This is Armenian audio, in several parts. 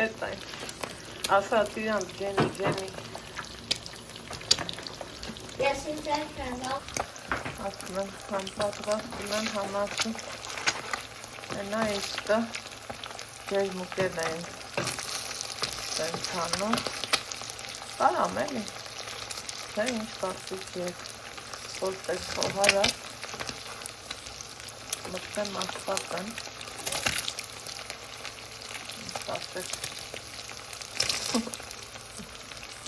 Это асад իրան ջեմի Ես ինձ եկնալ ասում եմ համ պատրաստում եմ համասում նա իստը ջերմուկել են տենց հանում կարամ էլի թե ինչ կարծիք եկ որպես խոհարա մտեմ ասպատեմ ասպատեք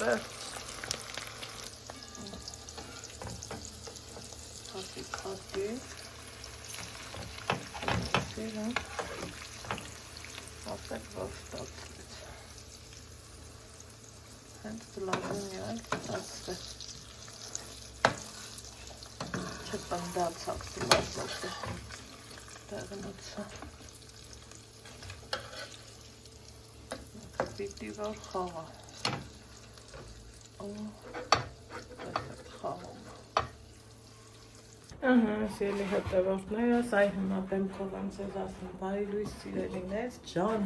վերջ Քատի սիրում ասեք որ ստացվեց հենց դլազունի այլ ստացվեց չպնդացավ դլազոտը տեղնոցը պիտի որ խաղա խաղում Սիրելի հետևորդներս, այ հիմա դեմքով եմ ձեզ ասում, բարի լույս սիրելիներ, ջան,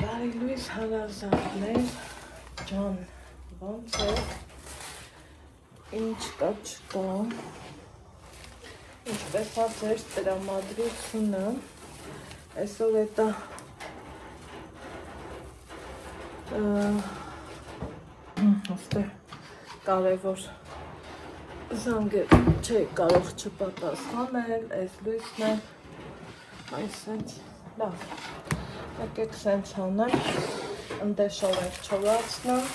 բարի լույս հարազատներ, ջան, ոնց է, ինչ կա չկա, ինչպես է ձեր տրամադրությունը, այսօր էտա կարևոր Զանգեր չէի կարող չպատասխանել, այս լույսն է, այս սենց, լավ, եկեք սենց հանեմ, ընդեշով ենք չորացնեմ,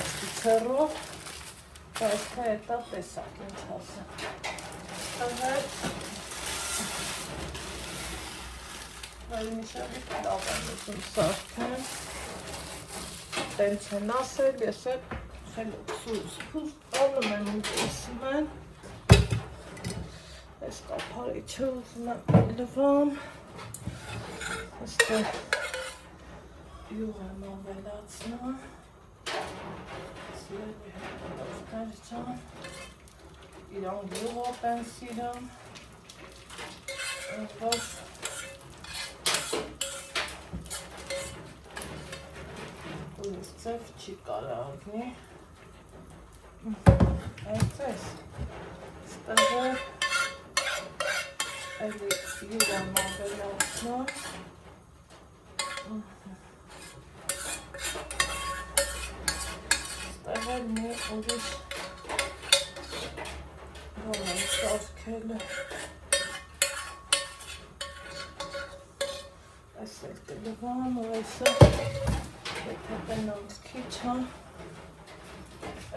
աչքի ծերով, բայց թե էտա տեսակ ինձ հասեմ, տղետ, վայր միշավի լավ եմ ուզում սարքեմ, տենց են ասել, ես էլ Սուս անում եմ ուտեսում են Ես կապարիչը ուզում եմ լվամ Աստեղ յուղ եմ ավելացնում Սիրելի հետևորդներ ջան Իրան յուղոտ են սիրում Որ Ուրիս ծև չի կարագնի Այսպես, ստեղը էլի յուղ եմ ավելացնում Ստեղը մի ուրիշ բոն եմ սարքել Այս էլ կլվամ, ու այսը եթե տնանց քիչ հա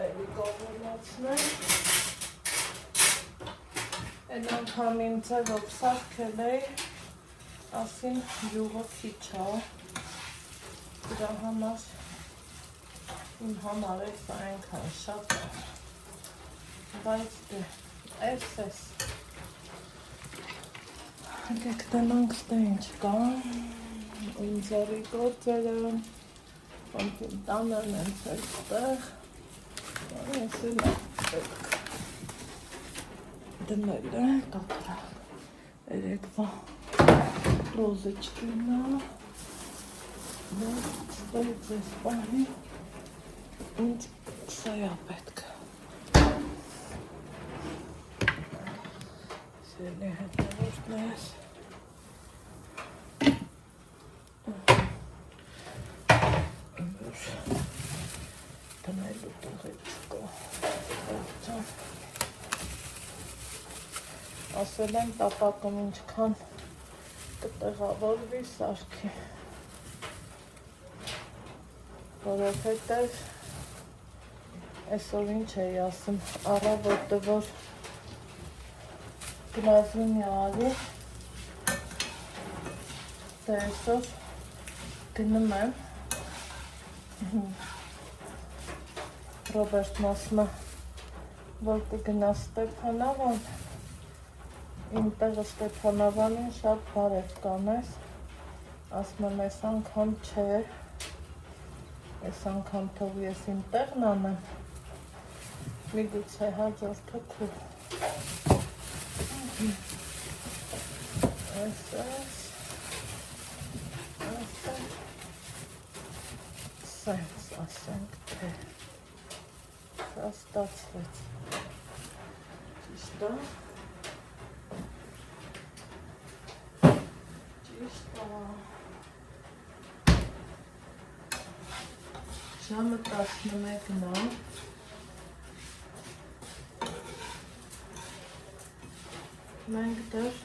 Էլի գովորացնեմ Էլ անգամին ձևով սարքել էի ասին յուղը քիչ հա Դրա համար իմ համար էս այնքան շատ Բայց դե էս Հակեք տնանք ստե ինչ կա Իմ ձերի գործերը Ոնց տանն են ստեղ Ես էլ դնել է կատրա երեկվա ռոզեչկինա ստորից ես պահի ինձ սայա պետք սիրելի հետևորդներս դնելու տողից կա ասել եմ տապակում ինչքան կտեղավորվի սարքի որովհետև այսօր ինչ էի ասում առավոտը որ գլազունի արի դե այսօր գնում եմ Ռոբերտն ասում է, որ կգնա Ստեփանավան, իմ տեղը Ստեփանավանին շատ բարև կանես, ասում եմ, այս անգամ չէ, Այս անգամ թող ես իմ տեղն անեմ, միգուցե հաջորդը քո։ Այսպես, սենց ասենք, թե սա ստացվեց, ճիշտ է, ժամը 11-ն է, մենք դեռ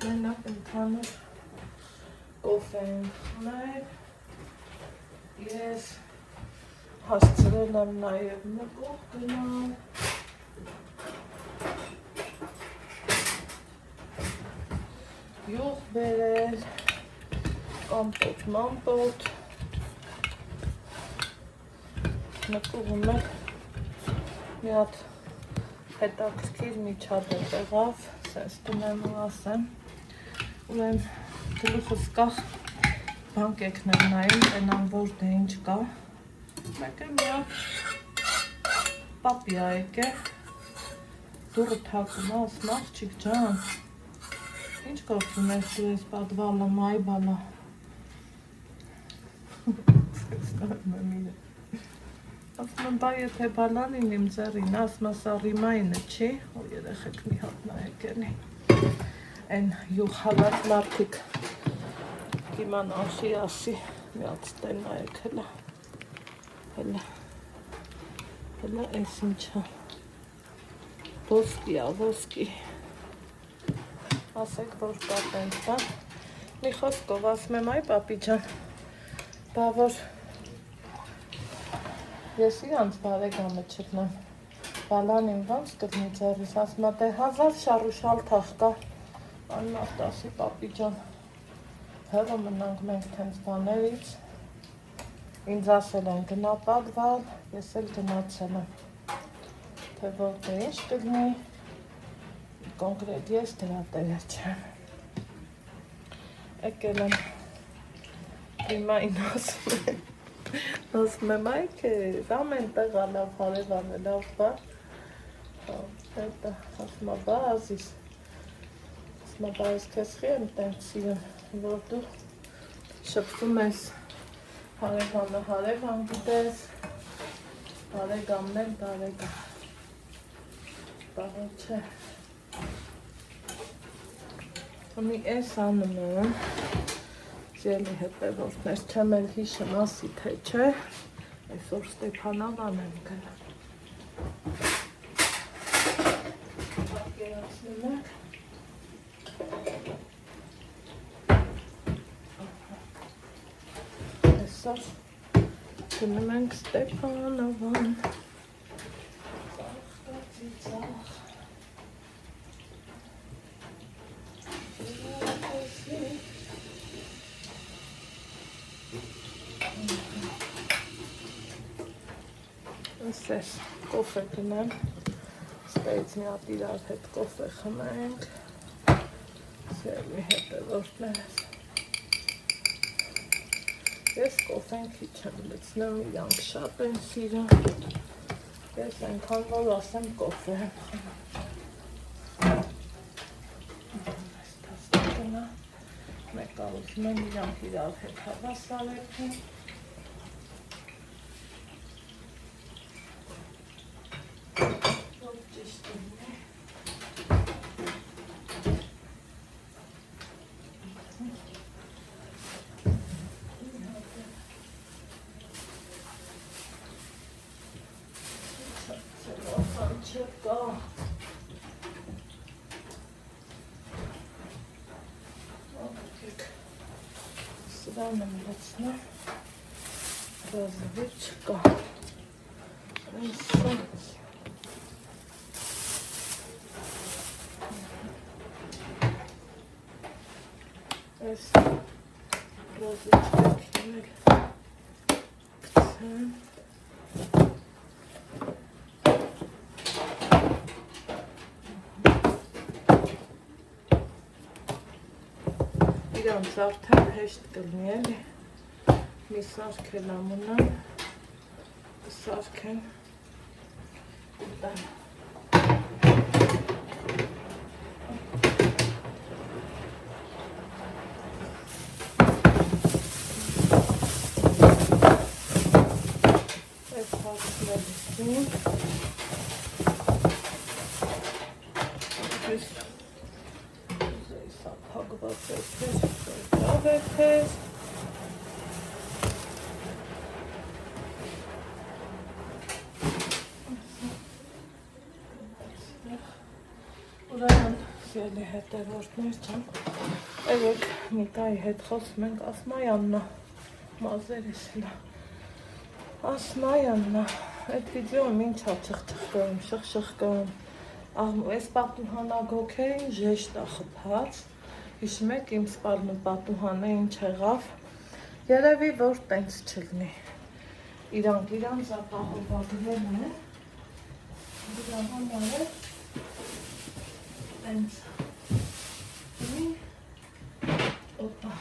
մենակ ընդհանուր կոֆե ենք խմել, ես հասցրել եմ նաև նկող գնալ, յուղ բերել, կամպոտ, մամպոտ, նկուղում էլ մի հատ հետաքրքիր միջադեպ եղավ, սենց տնեմ ու ասեմ, ուրեն գլուխս կախ բանկեքներ նայում, տենամ որ դե ինչ կա, մեկ է մի հատ պապի ա եկե, դուրը թակում է, ասում աղջիկ ջան, ինչ գործում ես դու ես պատվալը, մայ բալա, ասում եմ, բա եթե բալանին իմ ձեռին, ասում ասա ռիմայինը չի, որ երեխեք մի հատ նայեք էլի, են յուղ հալած մարդիկ կիման անխի ասի, մի հատ ստեն նայեք հելա, այս ինչա, ոսկի ա, ոսկի, ասեք, որ պատենք, բա, մի խոսքով ասում եմ, այ պապի ջան, բա որ ես իրանց բարեկամը չգնեմ, բալանին ոնց կգնի ձեռիս, ասում է, դե 1000 շարուշալ թախ կա, անմարդ ասի պապի ջան, հեղը մնանք մենք թենց բաներից, ինձ ասել են գնա պատվալ, ես էլ գնացել եմ, թե որ դե ինչ կգնի, կոնկրետ ես դրա տեղը չեմ, եկել եմ, իմային ասում եմ, ասում եմ այք ես, ամեն տեղ ալավ, հարևան է լավ բա, հետը ասում է բա ազիս, ասում է բա ես կեզ խի եմ տենց սիրեմ, որ դու շպվում ես հարևանը հարևան գիտես, բարեկամն էլ բարեկամ, բաղը չէ, մի ես անում եմ, Ձելի հետևորդներ, չեմ էլ հիշեմ ասի թե չէ, այսօր Ստեփանավան եմ գնալ։ Պատկերացնում եք։ Այսօր գնում ենք Ստեփանավան։ Ես կոֆե գնեմ, ստեից մի հատ իրար հետ կոֆե խմենք, սերմի հետևորդներ ես։ Ես կոֆեն քիչ եմ լցնում, իրանք շատ են սիրում, ես այնքան որ ասեմ կոֆե եմ խմում։ Այս թաստը գնա, մեկ ալուզում եմ իրանք իրար հետ հավասարեցին, Սրան եմ լցնում, ռազվիր չկա, այսպես, այս ռազվիչկակին էլ կցեմ, իրանց արդեն հեշտ կլնի էլի, մի սարքել ամունը, սարքեն ուտան։ Այս հացնելիսին ես սա փակված է թեզ, ուրեմն սիրելի հետևորդներ ջան, եկեք Նիկայի հետ խոսում ենք, Ասմայաննա, մազերս հլա, Ասմայաննա, այդ վիդեոն ինչա չխչխկում, շխշխկում, այս պատուհանագոքերին ժեշտ ա խփած, հիշում եք իմ սպալնու պատուհանը ինչ եղավ, երևի որ տենց չլինի, իրանք ապահովագրել են, դրա համար տենց օպա,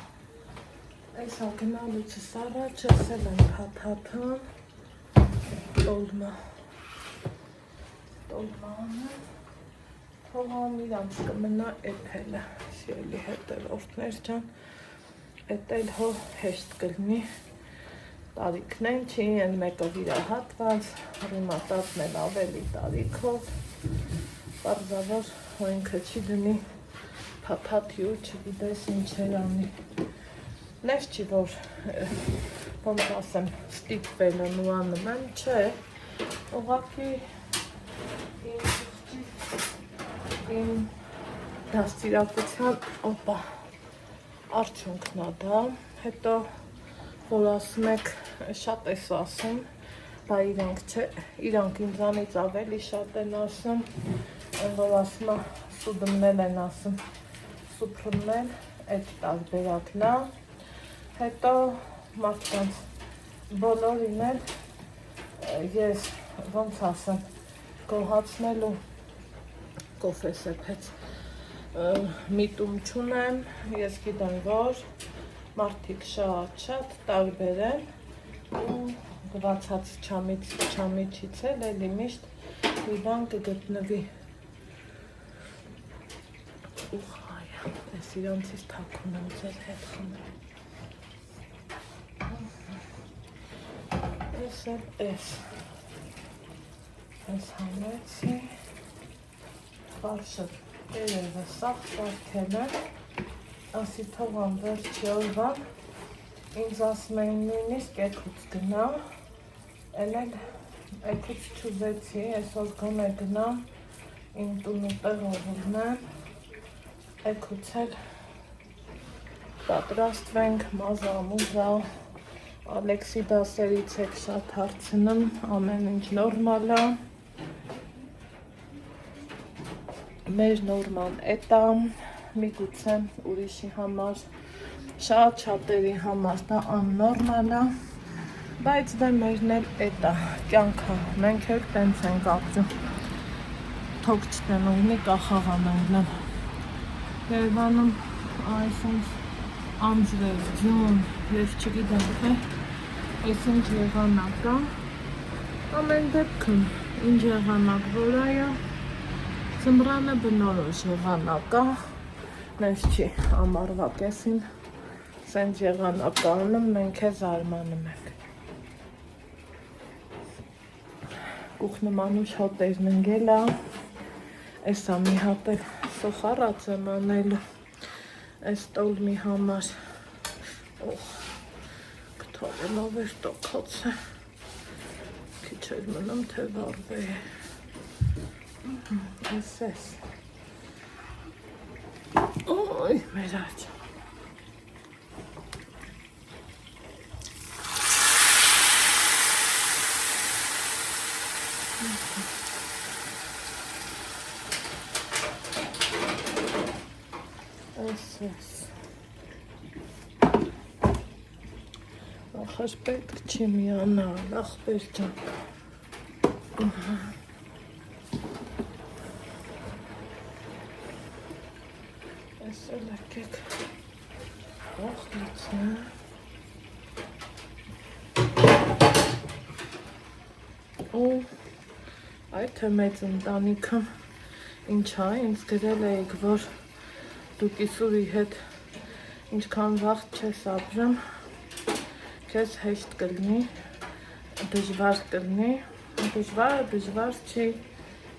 այս ագնալուցս առաջ ասել են փաթաթան, տոլմանը, թողամ իրանց կմնա էթելը, սիրելի հետևորդներ ջան, էտ էլ հո հեշտ կլինի, տարիքն են չի, են մեկը վիրահատված, ռիմատատն էլ ավելի տարիքով, պարզավոր հո ինքը չի դնի փաթաթի ու չգիտես ինչեր անի, նես չի որ ոնց ասեմ ստիպվել են ու անում են, չէ, ուղղակի իմ դաստիարակության օպա արդյունքն ա դա, հետո որ ասում եք շատ ես ասում, բա իրանք չէ, իրանք ինձանից ավելի շատ են ասում, որ ասում է սուդմնել են ասում, սուպրմնել, այդ տարբերակն է, հետո մարդկանց բոլորին էլ ես ոնց ասեմ, գոհացնելու կոֆե սեփեց, միտում չունեմ, ես գիտեմ, որ մարդիկ շատ տարբեր են ու գվացած չամիջից էլ էլի միշտ մի բան կգտնվի ուղ հայը, ես իրանցից թաքուն եմ ձեր հետ խմել ես էլ ես համեցի բարշը երևը սաղ սարքել եմ, ասի թողամ վերջի օրվան, ինձ ասում էին նույնիսկ էքուց գնա, էլ էքուց չուզեցի, այսօր գոնե գնամ, իմ տունու տեղավորնեմ, էքուց էլ պատրաստվենք մազա, Ալեքսի դասերից եք շատ հարցնում, ամեն ինչ նորմալ է, մեր նորման էտա, միգուցե ուրիշի համար, շատերի համար դա աննորմալ է, բայց դա մերն էլ էտա, կյանքա, մենք էլ տենց ենք ապրում, թոք չտեն ունի կախաղան անգնեմ, Երևանում այսինչ ամջրեր, ձյուն, ես չգիտեմ թե, այսինչ եղանակ է, ամեն դեպքում, ինչ եղանակ որ այա, Ձմռանը բնորոշ եղանակ է, նես չի ամառվա կեսին, սենց եղանակ անում, մենք է զարմանում ենք։ Կուխնմանուշ հոտերն ընգել է, էսա մի հատ էլ սոխարած եմ անելու, այս տոլմի համար, կթողելով էր տոքոց է, քիչ էր մնում թե վարվե է։ Ես Օй, մեր աջ Ես Ախր պետք չի միանալ, ախպեր ջան Ես էլ եկեք ախլիցնեմ ու այդ թե մեծ ընտանիքը ինչա, ինձ գրել էիք, որ դուք Իսուրի հետ ինչքան վաղ չես ապրում, քեզ հեշտ կլինի, դժվար կլինի, դժվար չի,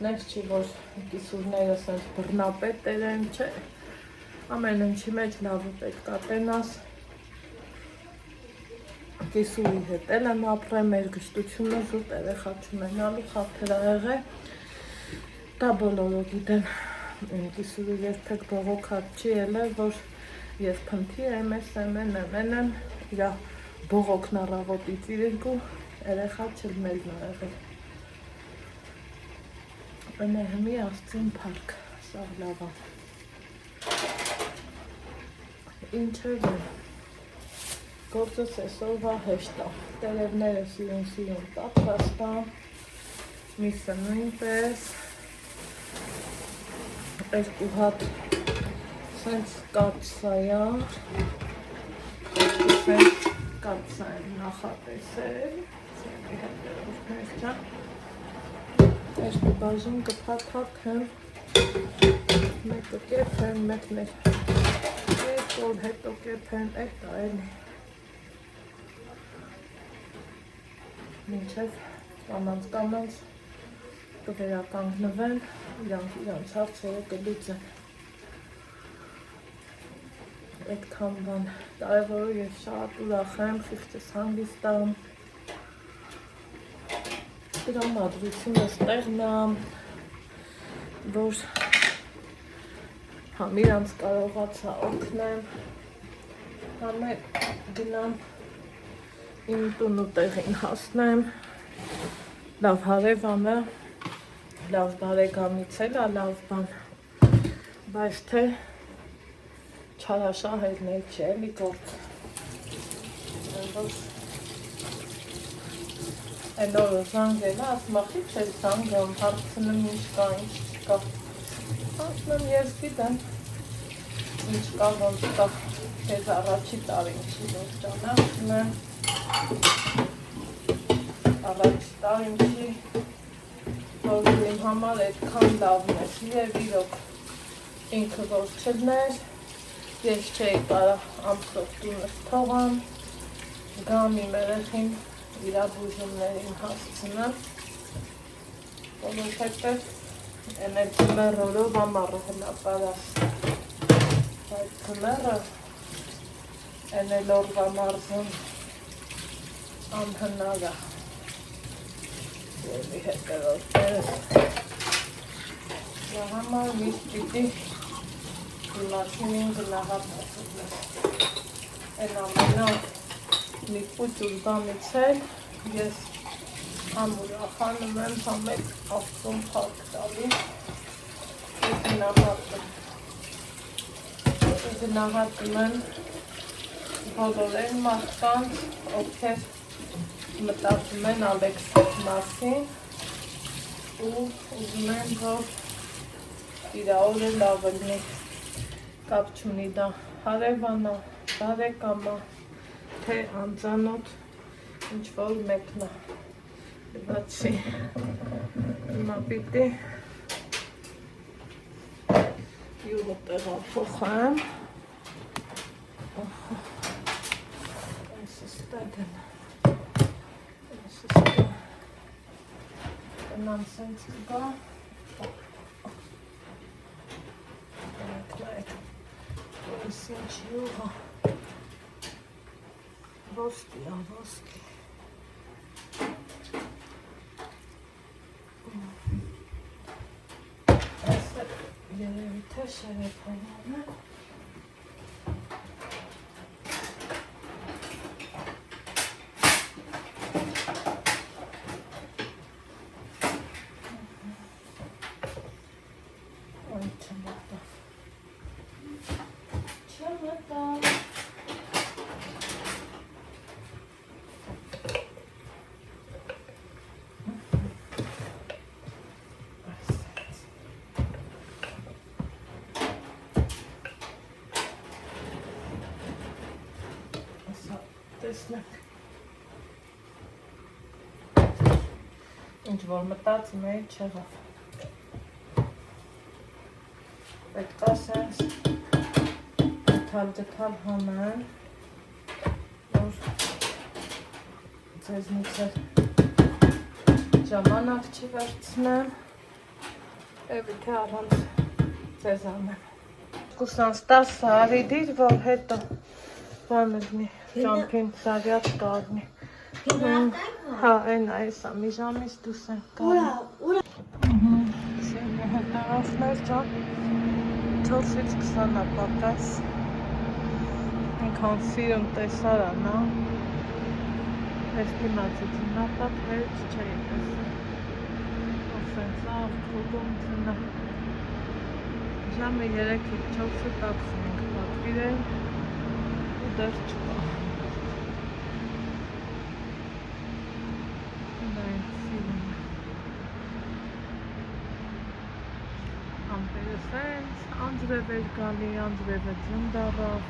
նենց չի, որ Իսուրները սենց բռնապետեր են, չէ, ամեն ինչի մեջ լավը պետք է տենաս, Իսուրի հետ էլ եմ ապրել, մեր գշտությունը զուտ երեխա չունենալու խաթր ա եղել, դա բոլորը գիտեն, Իսուրը երբեք բողոքած չի ելել, որ ես փնթի եմ, եմ, իրա բողոքն առավոտից իրենքու երեխա չլմելն ա եղել։ Ընե հմի աստծին պարկ, սաղ լավա։ Ինչև եմ։ Գործս այսօրվա հեշտ է, տերևները սիրուն պատրաստ է, միսը նույնպես, երկու հատ սենց կաթսայար, սենց կաթսային նախատեսել, սենի հետերով չան, երկու բաժին կփաթաթեմ, մեկը կեփեմ, մեկն էր երկոր հետո կեփեմ, այդ այլի։ Մինչև կանանց կվերականգնվեն, իրանց հարցերը կլուծեն։ Այդքան բան կարևորը ես շատ ուրախ եմ, խիղճս հանգիստ եմ, տրամադրությունս տեղն է, որ համ իրանց կարողացա օգնեմ, համ գնամ իմ տուն ու տեղին հասնեմ, լավ հարևանը, լավ բարեկամից էլ է լավ բան, բայց թե չարաշահերն էլ չի էլի գործ, էլ օրը զանգել է, ասմախի չեր զանգում, հարցնում ինչ կա, ինչ չկա, ասնում ես գիտեմ, ինչ կա, ոնց կա, քեզ առաջի տարին չի որ ճանաչում եմ, առաջ տարին չի, որ իմ համար այդքան լավն է, և իրոք ինքը որ չլներ, ես չէի կարող ամսով տունս թողամ, գամ իմ երեխին իրա բուժումներին հասցնեմ, որովհետև են այդ թմեռորով ամառը հնապարաս, այդ թմեռը են էլ օրվա մարզում անհնար է, Եվի հետերով տերս, դա համար միշտ պիտի իմացին գնահատասում ես, են ամենա մի պուչ ուրբանից էլ, ես համ ուրախանում եմ, համ էլ աստծուն փառք տալի, գնահատում եմ բոլոր այն մարդկանց, ովքեր մտածում են Ալեքսի մասին ու ուզում են, որ իրա օրը լավը լինի, կապ չունի դա հարևան է, բարեկամ է, թե անծանոթ ինչ-որ մեկն է, բացի հիմա պիտի յուղը տեղափոխեմ, այսս տագն Տնամ սենց կգա, այս ինչ յուղը, ոսկի է, ոսկի, այս երևի թե շերեփայանը, տեսնեք ինչ որ մտածում էի չեղավ։ Պետք է սենց գթալ հանել, որ ձեզնից էլ ժամանակ չվերցնեմ, էվիթե առանց ձեզ անեմ։ Կուսանց 10 արի դիր, որ հետո բան ըլնի, ճամփին զարյատ կարնի։ Հա, այն այսա, մի ժամից դուս են կարնի։ Սենյա հետարասներ ճան, 4-ից 20 ապակաս։ Ինքան սիրում տեսարանա, ես դիմացիցին ապատ հերից չէի տեսել։ Ոսենց ավ, կուգում ծնա։ Ժամը 3-ից 4-ը տաքսի ենք պատվիրել ու դեր չկա։ Ամպերը սենց, անձրև էր գալի, անձրևը ձուն դարավ,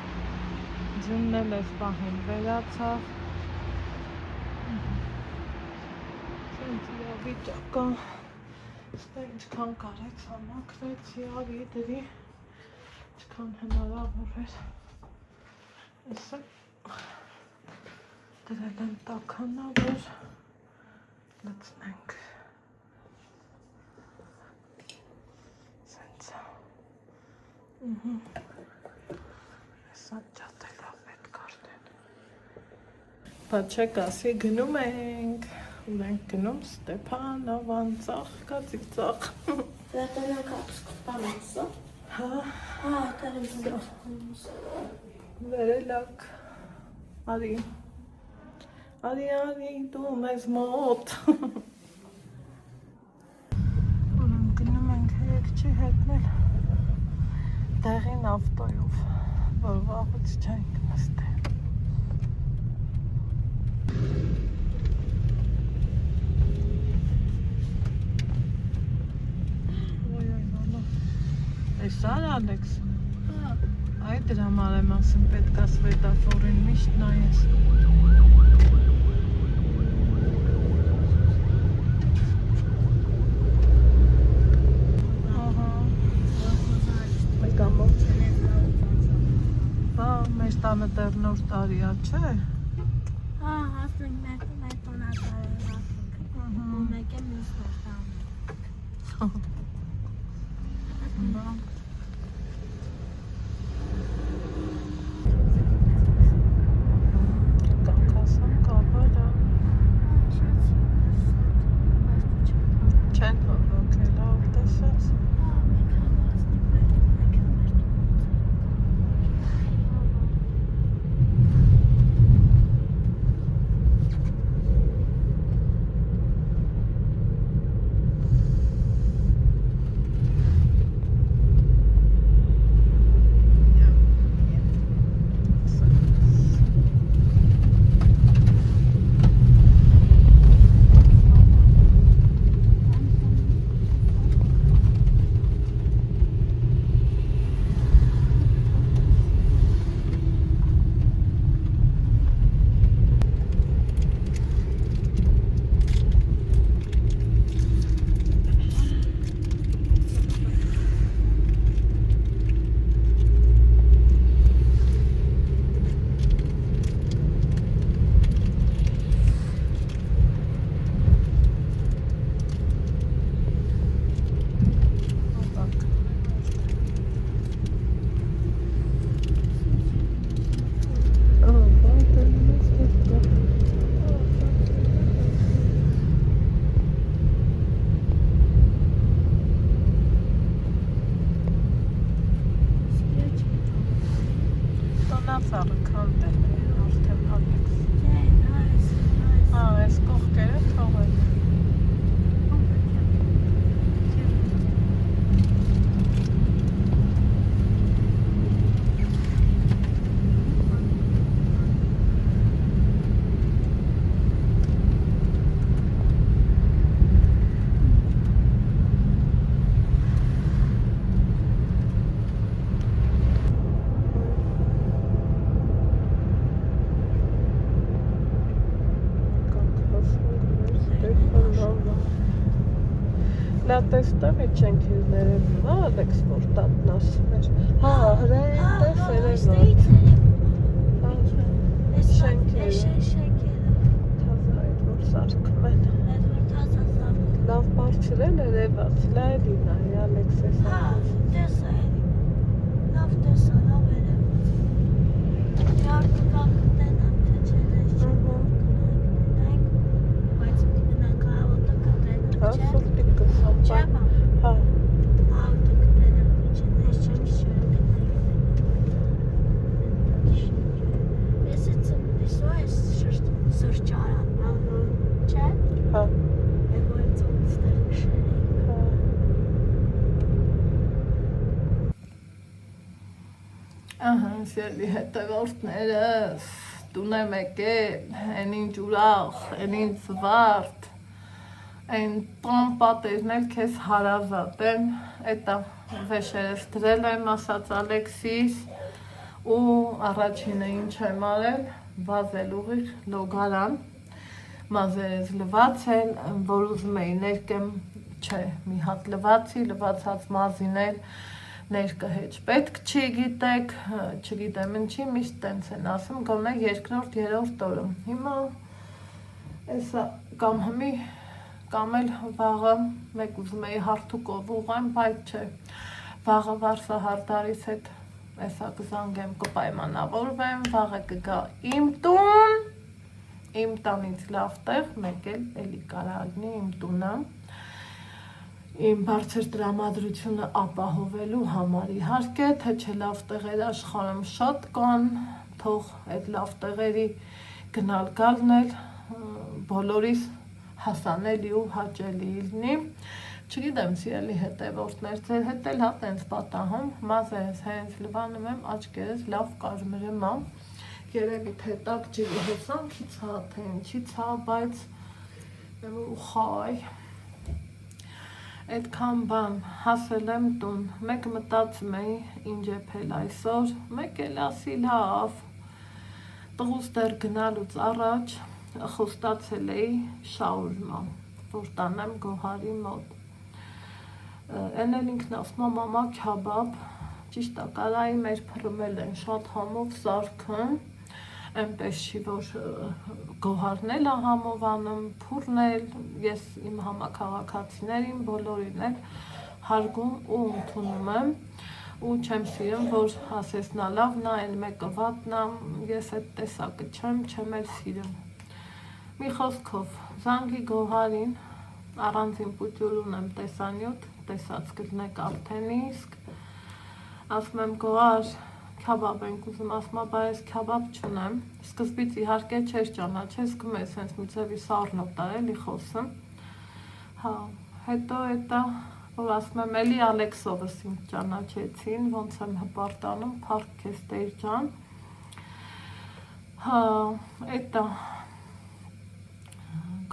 ձունն էլ ես պահին վերացավ, սենց իրավիճակա, ստա ինչքան կարեց համակրեցի, արի դրի, ինչքան հնարավոր էր, եսը դրել եմ տաքանա, որ լծնենք։ Սա ճատելա պետք արդեն։ Բա չեք ասի գնում ենք, ուր ենք գնում Ստեփանովան ծախ, կացիկ ծախ։ Վերտանանք ապսկպանացը։ Հա, տերեմ վերելակ, արի, դու մեզ մոտ։ Ուրն գնում ենք հերեք չի հետնել տեղին ավտոյով, որ վաղուց չենք նստել։ Այս ար Ալեքս, այ դրա համար եմ ասում պետք է սվետաֆորին միշտ նայես։ Մեր տանը դեռ նոր տարի ա, չէ։ Հա, հասնենք մեր տոնատարել ասենք, ու մեկ է մյուս մեր տանը։ Կանկասան կաբարա։ Չեն հողոքել, ավ տեսած։ Լատեստեմ է չենք իրներել, հա, Ալեքս, որ տատն ասում էր։ Հա, հրային տես երևաց։ Թազա այդ որ սարկում են։ Լավ պարչրել երևաց, լայլին այ Ալեքս ես Սիրելի հետևորդներս, տուն եմ եկել, են ինչ ուրախ, են ինչ զվարթ, են տան պատերն էլ քեզ հարազատ են, էտա վեշերս դրել եմ, ասաց Ալեքսիս, ու առաջինը ինչ եմ արել, վազել ուղիղ լոգարան, մազերս լվացել, որ ուզում էի ներկեմ, չէ, մի հատ լվացի, լվացած մազին էլ, ներկհեչ պետք չի գիտեք, չգիտեմ ինչի, միշտ տենց են ասում, գոնե երկրորդ, երրորդ օրը։ Հիմա էսա կամ հմի, կամ էլ վաղը մեկ ուզում էի հարթուկով ուղեմ, բայց չէ, վաղը վարսահարդարիս հետ էսա կզանգեմ, կպայմանավորվեմ, վաղը կգա իմ տուն, իմ տանից լավ տեղ, մեկ էլ էլի կարալնի իմ տունը, իմ բարձր տրամադրությունը ապահովելու համար իհարկե, թե չէ լավ տեղեր աշխարհում շատ կան, թող այդ լավ տեղերի գնալ գալն էլ բոլորիս հասանելի ու հաճելի լինի, չգիտեմ սիրելի հետևորդներ, ձեր հետ էլ հա տենց պատահում, մազերս հենց լվանում եմ, աչքերս լավ կարմրում եմ, երևի թե տակ ջրի հոսանքից հա, թե ինչից հա, բայց ու խայ Այդքան բան, հասել եմ տուն, մեկ մտածում էի ինչ եփել այսօր, մեկ էլ ասի լավ, տղուս դեռ գնալուց առաջ խոստացել էի շաուրմա, որ տանեմ Գոհարի մոտ, են էլ ինքն ասում մամա քյաբաբ, ճիշտ է կարայի մեր փռմել են շատ համով սարքն, այնպես չի, որ Գոհարն էլ է համով անում, փուրն էլ, ես իմ համաքաղաքացիներին բոլորին էլ հարգում ու ընդունում եմ ու չեմ սիրում, որ ասես նա լավն է, այլ մեկը վատն է, ես այդ տեսակը չեմ էլ սիրում։ Մի խոսքով, զանգի Գոհարին, առանձին պուտյուր ունեմ տեսանյութ, տեսած կլնեք արդեն իսկ, ասում եմ Գոհար, քյաբաբ ենք ուզում, ասում եմ, բայց քյաբաբ չունեմ, սկզբից իհարկե չէր ճանաչել, զգում ես հենց մի ձևի սառնոտ է էլի խոսում, հա, հետո էտա, որ ասում եմ, էլի Ալեքսովս ինձ ճանաչեցին, ոնց եմ հպարտանում, փառք քեզ Տեր ջան, հա, էտա,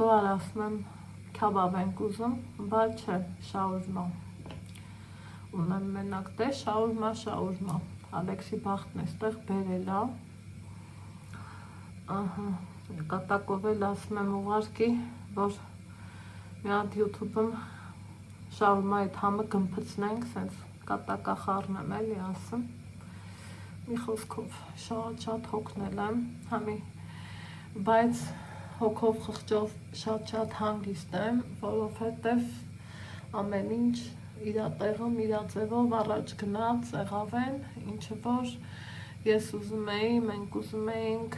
Գոհար ասում եմ, քյաբաբ ենք ուզում, բայց չէ, շաուրմա, ունեմ մենակ դե շաուրմա, Ալեքսի բախտն էստեղ բերել է, ահա, կատակով էլ ասում եմ ուղարկի, որ մի հատ YouTube-ում շաուրմա այդ համը գմփցնենք, սենց կատակախառն եմ էլի ասում, մի խոսքով շատ հոգնել եմ, համի, բայց հոգով խղճով շատ հանգիստ եմ, որովհետև ամեն ինչ իրա տեղում, իրա ձևով առաջ գնաց, եղավ են, ինչը որ ես ուզում էի, մենք ուզում էինք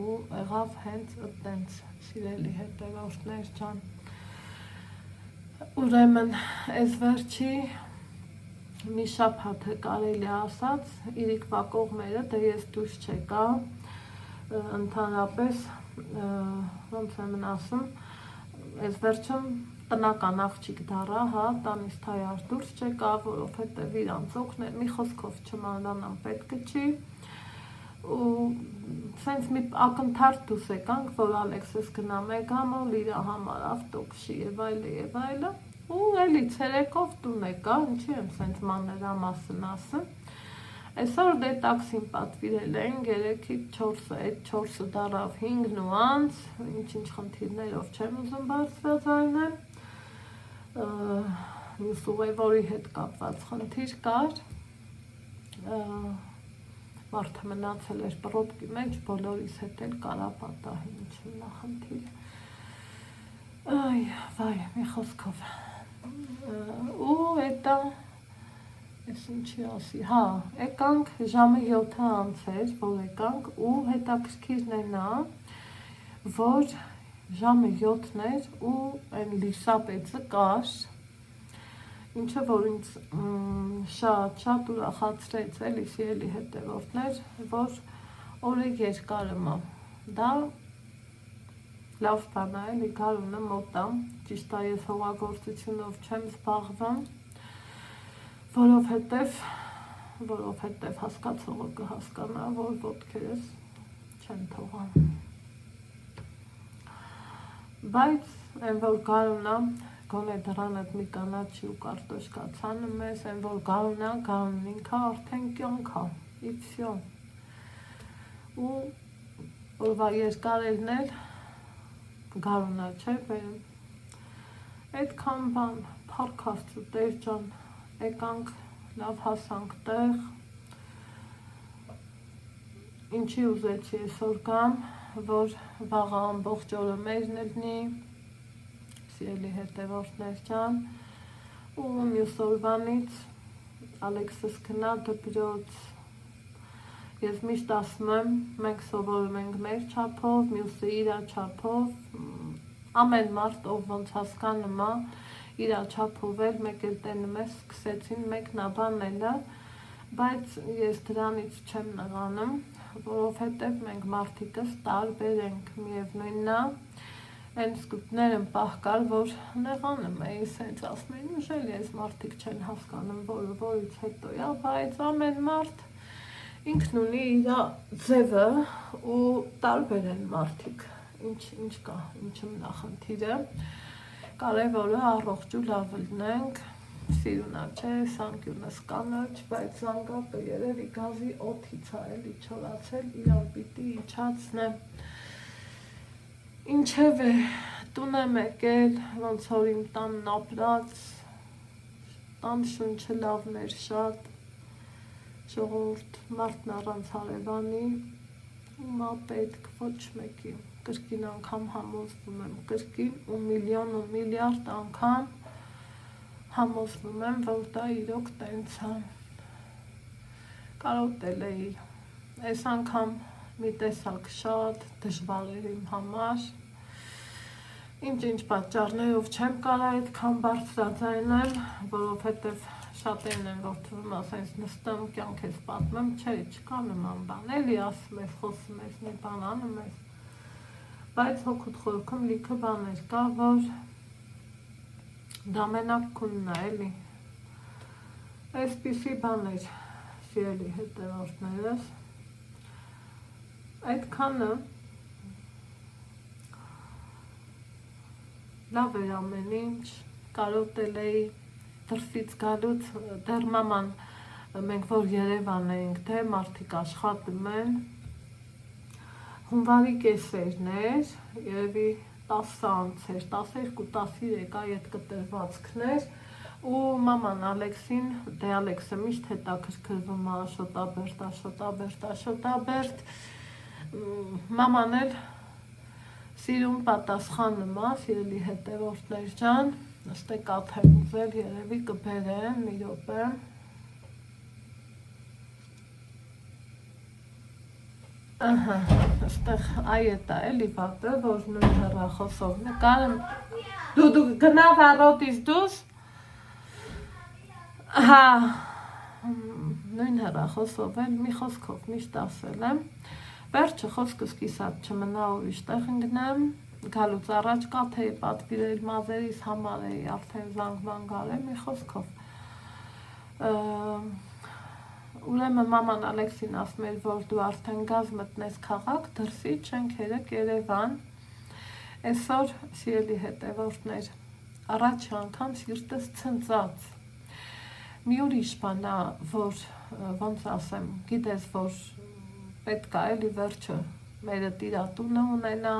ու եղավ հենց այդտենց, սիրելի հետևորդներ ջան։ Ուրեմն, այս վերջի մի շաբաթ է կարելի ասած, իրիկվա կողմերը, դե ես դուրս չեկա, ընդհանրապես, ոնց եմ ասում, այս վերջում տնական աղջիկ դառա, հա, տանից թայար դուրս չեկա, որովհետև իրանց օգնել, մի խոսքով չմանրանամ պետքը չի, ու սենց մի ակնթարթ դուս եկանք, որ Ալեքսս գնա մեգամոլ, իրա համար ավտոբուսի եւ այլը, ու էլի ցերեկով տուն եկա, ինչի եմ սենց մանրամասն ասում, այսօր դե տաքսին պատվիրել են, 3-ից 4-ը, այդ 4-ը դառավ 5 նուանց, ինչ-ինչ խնդիրներով չեմ ուզում բարձրաձայնել, մյուս ուղևորի հետ կապված խնդիր կար, մարդը մնացել էր պրոբկի մեջ, բոլորիս հետ էլ կարա պատահի, ինչ նախնդիր, վայ, մի խոսքով, ու էտա, ես ինչի ասի, եկանք ժամը 7-ը անցեր, որ եկանք ու հետաքրքիրն է նա, որ ժամը 7-ն էր ու այն լիսապետը կար, ինչը որ ինձ շատ ուրախացրեց էլի սիրելի հետևորդներ, որ օրը երկարում է, դա լավ բան է, էլի գարունը մոտ է, ճիշտ է ես հողագործությունով չեմ զբաղվում, որովհետև հասկացողը կհասկանա, որ ոտքերս չեն թողան, բայց այն որ գարուն է, գոնե դրանդ մի կանաչի ու կարտոշկա ցանում ես, այն որ գարուն է, գարունն ինքը արդեն կյանք է, իվսյո, ու օրվա երկարելն էլ գարունա չէ բերում, այդքան բան, փառք Աստծո Տեր ջան, եկանք լավ հասանք տեղ, ինչի ուզեցի այսօր գամ, որ վաղը ամբողջ օրը մերն լինի, սիրելի հետևորդներ ջան, ու մյուս օրվանից Ալեքսս գնա դպրոց, ես միշտ ասում եմ, մենք սովորում ենք մեր չափով, մյուսը իր չափով, ամեն մարդ ով ոնց հասկանում է, իր չափով էլ մեկ էլ տենում ես, սկսեցին մեկնաբանելը, բայց ես դրանից չեմ նեղանում, որովհետև մենք մարդիկս տարբեր ենք, միևնույնն է, այն սկուտներն պահ կար, որ նեղանում էի, սենց ասում էին, ուժել ես մարդիկ չեն հասկանում, որից հետո է, բայց ամեն մարդ ինքն ունի իր ձևը ու տարբեր են մարդիկ, ինչ կա, ինչում նախնդիրը, կարևորը առողջ ու լավ լինենք, սիրունա չէ, սանկյունս կանաչ, բայց զանգակը երևի գազի օդից է էլի չորացել, իրան պիտի իջացնեմ, ինչևէ, տուն եմ եկել, ոնց որ իմ տանն ապրած, տան շունչը լավն էր շատ, ժողովուրդ մարդն առանց հարևանի, ումա պետք ոչ մեկի, կրկին անգամ համոզվում եմ, կրկին ու միլիոն ու միլիարդ անգամ համոզվում եմ, որ դա իրոք տենց է, կարոտել էի, այս անգամ մի տեսակ շատ դժվար էր իմ համար, ինչ պատճառներով չեմ կարա այդքան բարձրաձայնել, որովհետև շատերն են, որ թվում ասենց նստում կյանք ես պատմեմ, չէ, չկա նման բան, էլի ասում ես, խոսում ես, մի բան անում ես, բայց հոգուտ խորքում լիքը բաներ կա, որ դա մենակ քունն է, էլի, այսպիսի բաներ, սիրելի հետևորդներս, այդքանը լավ էր ամեն ինչ, կարոտել էի, դրսից գալուց, դեռ մաման, մենք որ Երևան էինք, թե մարդիկ աշխատում են, հունվարի կեսերն էր, երևի 10 անց էր, 12-13 այդ կտրվածքներ, ու մաման Ալեքսին, դե Ալեքսը միշտ հետաքրքրվում է Աշոտաբերդ, մաման էլ սիրուն պատասխանում է, սիրելի հետևորդներ ջան, նստեք աթեմ ուզել, երևի կբերեմ, մի րոպե, այստեղ այդ է էլի պատը, որ նույն հեռախոսով նկարեմ, դու գնավ առոտից դուս, նույն հեռախոսով էլ մի խոսքով միշտ ասել եմ, վերջը խոսքս կիսատ չմնա ուրիշ տեղ ընկնեմ, գալուց առաջ կա թե պատվիրել մազերիս համար էի արդեն զանգման գարել մի խոսքով, ուրեմն մաման Ալեքսին ասում էր, որ դու արդեն գազ մտնես քաղաք, դրսից չենք երեք Երևան, այսօր սիրելի հետևորդներ, առաջի անգամ սիրտս ցնծած, մի ուրիշ բան է, որ ոնց ասեմ, գիտես, որ պետք է էլի վերջը մերը տիրատունը ունենա,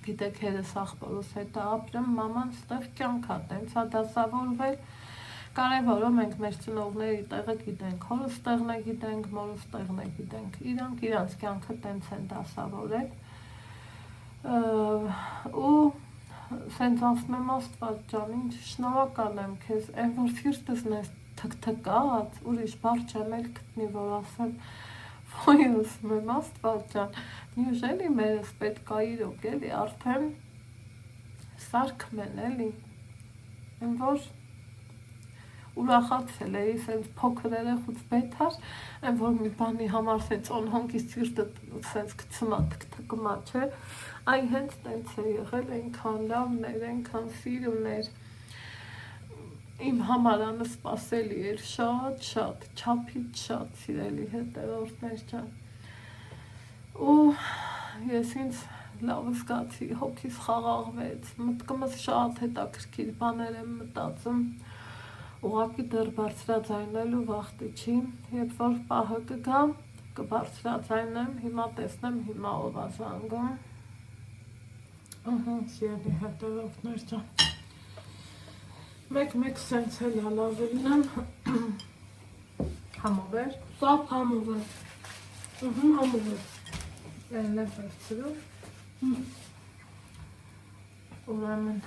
Գիտեք, հերս աղբորս հետ ապրեմ, մաման ստեղ կյանք ա տենց ա դասավորվել, կարևորը մենք մեր ծնողների տեղը գիտենք, հորս տեղն է գիտենք, մորս տեղն է գիտենք, իրանք իրանց կյանքը տենց են դասավորել, ու սենց ասում եմ Աստված ջան, ինչ շնորհակալ եմ քեզ, այն որ սիրտսն ես թքթքած, ուրիշ բառ չեմ էլ գտնի, որ ասեմ, ոյ ասում եմ Աստված ջան, նյուժելի մերս պետք է իրոք էլի արդեն սարքում են էլի, այն որ ուրախացել էի, սենց փոքր երեխուց բեթար, այն որ մի բանի համար սենց օնհոնքի սիրտը սենց գցմա, թքթկմա, չէ, այն հենց տենց է եղել, այնքան լավն էր, այնքան սիրուն էր, իմ համար անսպասելի էր, շատ, չափից շատ սիրելի հետևորդներ ջան, ու ես ինձ լավ զգացի, հոգիս խաղաղվեց, մտքումս շատ հետաքրքիր բաներ եմ մտածում, ուղղակի դեռ բարձրաձայնելու վախտի չի, երբ որ պահը կգա, կբարձրաձայնեմ, հիմա տեսնեմ, հիմա ով ա զանգում, սիրելի հետևորդներ ջան, մեկ սենց էլ հալավելն եմ, համով էր, Սապ համով է, համով է, են է բարձրով, ուրեմն,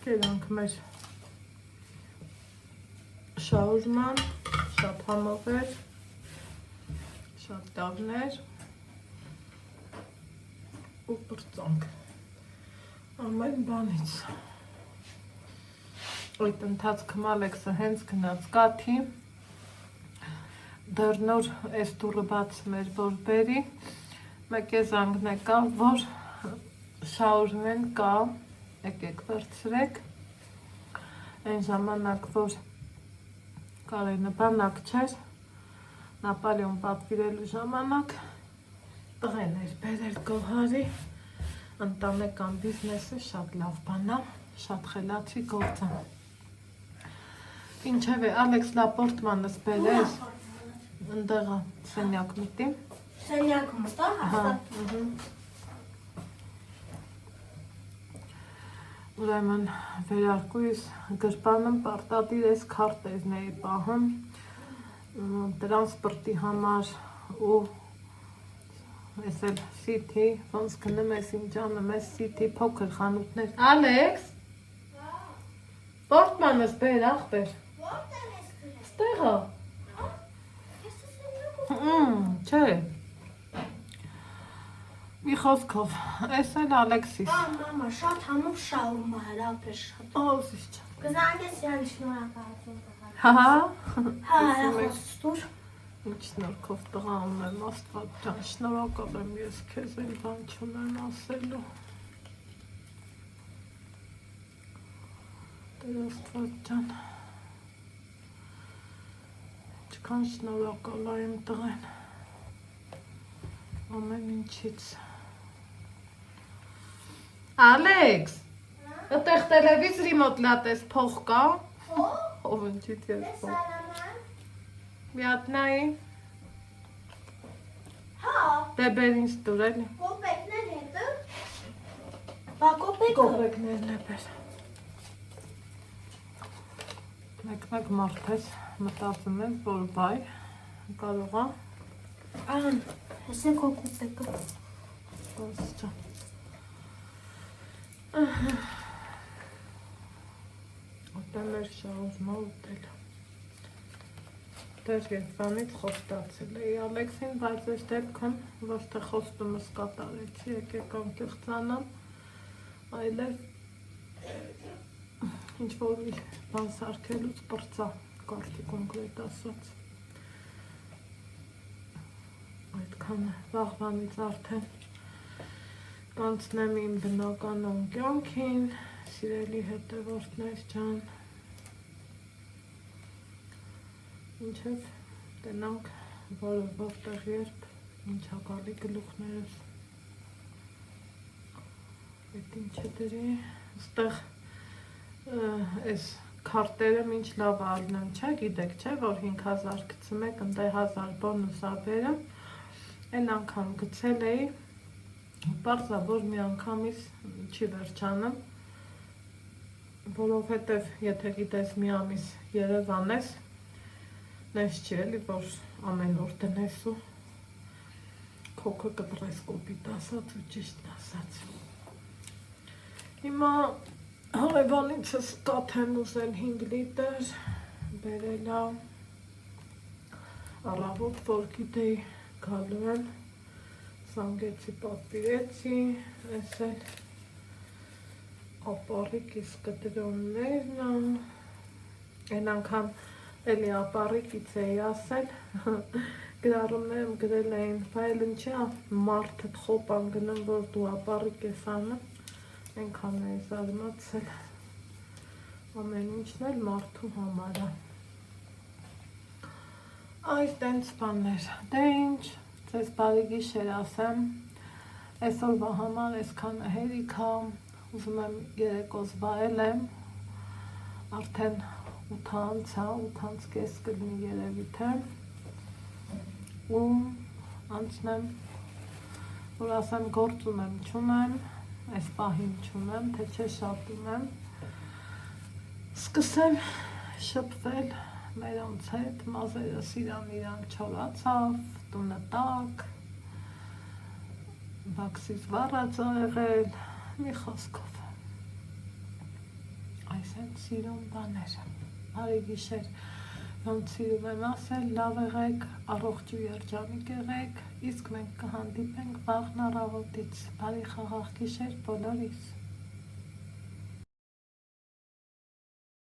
կերանք մեր շաուրման, շատ համով էր, շատ լավն էր, ու պրծանք, ամեն բանից, այդ ընթացքում Ալեքսը հենց գնաց կաթի, դեռ նոր այս դուրը բացում էր, որ բերի, մեկ է զանգն եկավ, որ շաուրմեն կա, եկեք վերցրեք, այն ժամանակ, որ կարենը բանակ չէր, Նապոլեոն պատվիրելու ժամանակ, տղեն էր բերել գոհարի, ընտանեկան բիզնեսը շատ լավ բան է, շատ խելացի գործ է, ինչև է, Ալեքս լապորտմանս բերես, ընդեղա սենյակ միտի, Սենյակ մտա, հաստատ, ուրեմն վերարկույս գրպանում պարտադիր ես քարտեզն էի պահում, տրանսպորտի համար ու ես էլ սիթի, ոնց գնում ես իմ ջանում ես սիթի փոքր խանութներ, Ալեքս, պորտմանս բեր, աղբեր, ստեղա, չէ, մի խոսքով, ես էլ Ալեքսիս, մամա, շատ համով շաուրմա էր, ապեր շատ, օզիս չա, կզանգես յան շնորհակալություն տղա, հա, հրախոսս տուր, ինչ շնորհքով տղա ունեմ, Աստված ջան, շնորհակալ եմ ես քեզ էլ բան չունեմ ասելու, Տեր Աստված ջան, ինչքան շնորհակալ եմ տղեն, ամեն ինչից, Ալեքս, այդտեղ տելևիզորի մոտ լատես փող կա, ով ընչից ես փող, մի հատ նայի, դե բեր ինձ տուր էլի, կոպեկներ հետը, բա կոպեկը, կոպեկներն է բեր, մեկ մարդ ես մտածում ես, որ բայ, կարող է, ան, հեսեն քո կոպեկը, ոնց չա, Ոտեմ էր շաուրմա ուտել, դեր երկվանից խոստացել էի Ալեքսին, բայց այս դեպքում ոչ թե խոստումս կատարեցի, եկեք անկեղծանամ, այլև ինչ-որ մի բան սարքելուց պրծա, կարդի կոնկրետ ասած, այդքան վաղվանից արդեն կանցնեմ իմ բնականոն կյանքին, սիրելի հետևորդներ ջան, ինչև տենանք որտեղ երբ ինչ հակալի գլուխներս, այդ ինչ է դրի, ստեղ ես քարտերը ինչ լավ ալնեմ, չէ, գիտեք, չէ, որ 5000 գցում եք, ընդ 1000 բոնուս աբերը, այն անգամ գցել էի, պարզա, որ մի անգամից չի վերջանում, որովհետև եթե գիտես մի ամիս Երևան ես, նես չի էլի, որ ամեն օր տնես ու քոքը կտրես կոպիտ ասած ու ճիշտն ասած։ Հիմա հարևանիցս կաթեմ ուզել 5 լիտր, բերելա առավոտ, որ գիտեի գալու են, զանգեցի պատվիրեցի, ես էլ ապարիկ իսկ կտրոններն, են անգամ էլի ապարիկից էի ասել, գրառումներում գրել էին, բայել ինչա մարդը խոպան գնում, որ դու ապարիկ ես անում, ենքան էի զարմացել, ամեն ինչն էլ մարդու համար է։ Այս տենց բաններ, դե ինչ, ձեզ բարի գիշեր ասեմ, այսօրվա համար այսքան հերիք է, ուզում եմ երեկոս վայել եմ, արդեն 8:30 կես կլինի երևի թե, ու անցնեմ, որ ասեմ գործ ունեմ, չունեմ, այս պահին չունեմ, թե չէ շատ ունեմ, սկսեմ շփվել մերոնց հետ, մազերս իրան չորացավ, տունը տաք, բաքսից վառած ա եղել, մի խոսքով, այս են սիրուն բաները, բարի գիշեր, ոնց սիրում եմ ասել, լավ եղեք, առողջ ու երջանիկ եղեք, իսկ մենք կհանդիպենք վաղն առավոտից, բարի խաղաղ գիշեր բոլորիս։